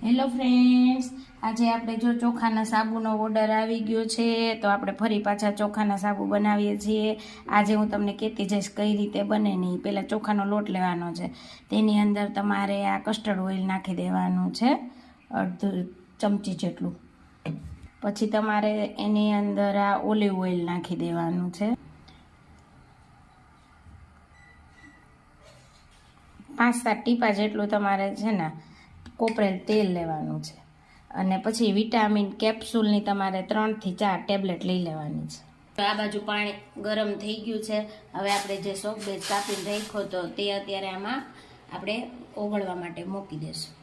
Hello friends, આજે આપણે જો ચોખાના સાબુનો ઓર્ડર આવી ગયો છે તો આપણે ફરી પાછા ચોખાના સાબુ બનાવીએ છીએ। આજે હું તમને કહેતી જઈશ કઈ રીતે બને નહીં। પહેલાં ચોખાનો લોટ લેવાનો છે, તેની અંદર તમારે આ કસ્ટર્ડ ઓઇલ નાખી દેવાનું છે, અડધું ચમચી જેટલું। પછી તમારે એની અંદર આ ઓલિવ ઓઇલ નાખી દેવાનું છે, 5-7 ટીપા જેટલું તમારે છે ને કોપરેલ તેલ લેવાનું છે, અને પછી વિટામિન કેપ્સ્યુલની તમારે 3 થી 4 ટેબ્લેટ લઈ લેવાની છે। આ બાજુ પાણી ગરમ થઈ ગયું છે। હવે આપણે જે સોપ બેઝ કાપીને રાખ્યો તો તે અત્યારે આમાં આપણે ઓગળવા માટે મૂકી દઈશું।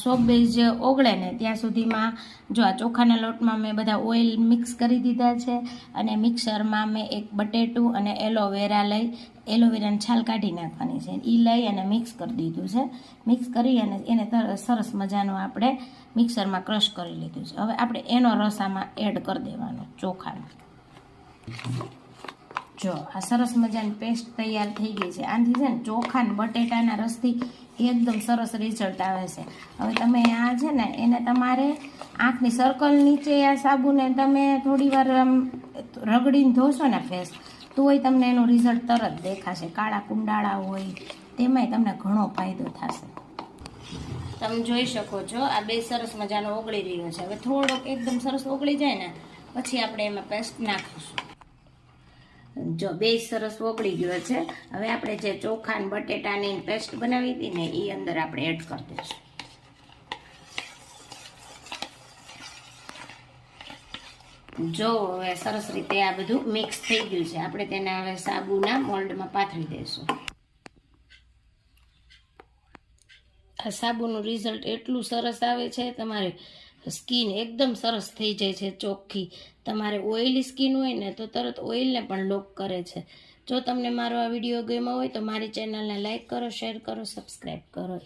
સોપ બેઝ જે ઓગળે ને ત્યાં સુધીમાં જો આ ચોખાના લોટમાં મેં બધા ઓઇલ મિક્સ કરી દીધા છે, અને મિક્સરમાં મેં એક બટેટું અને એલોવેરા લઈ એલોવેરાની છાલ કાઢી નાખવાની છે, એ લઈ અને મિક્સ કરી દીધું છે। મિક્સ કરી અને એને સરસ મજાનું આપણે મિક્સરમાં ક્રશ કરી લીધું છે। હવે આપણે એનો રસ આમાં એડ કરી દેવાનો ચોખાનો। જો આ સરસ મજાની પેસ્ટ તૈયાર થઈ ગઈ છે। આનાથી છે ને ચોખા ને બટેટાના રસથી એકદમ સરસ રિઝલ્ટ આવે છે। હવે તમે આ છે ને એને તમારે આંખની સર્કલ નીચે આ સાબુને તમે થોડી વાર આમ રગડીને ધોશો ને ફેસ, તોય તમને એનું રિઝલ્ટ તરત દેખાશે। કાળા કુંડાળા હોય તેમાંય તમને ઘણો ફાયદો થશે। તમે જોઈ શકો છો આ બે સરસ મજાનો ઓગળી રહ્યો છે। હવે થોડોક એકદમ સરસ ઓગળી જાય ને પછી આપણે એમાં પેસ્ટ નાખીશું। જો બે સરસ ઓગળી ગયો છે। હવે આપણે જે ચોખા અને બટેટાની પેસ્ટ બનાવી હતી ને એ અંદર આપણે એડ કરી દઈશું। જો હવે સરસ રીતે આ બધું મિક્સ થઈ ગયું છે। આપણે તેને હવે સાબુના મોલ્ડમાં પાથરી દઈશું। આ સાબુનું રિઝલ્ટ એટલું સરસ આવે છે, તમારે સ્કિન એકદમ સરસ થઈ જાય છે, ચોખ્ખી। તમારે ઓઇલી સ્કિન હોય ને તો તરત ઓઇલને પણ લોક કરે છે। જો તમને મારો આ વિડીયો ગમ્યો હોય તો મારી ચેનલને લાઈક કરો, શેર કરો, સબસ્ક્રાઈબ કરો।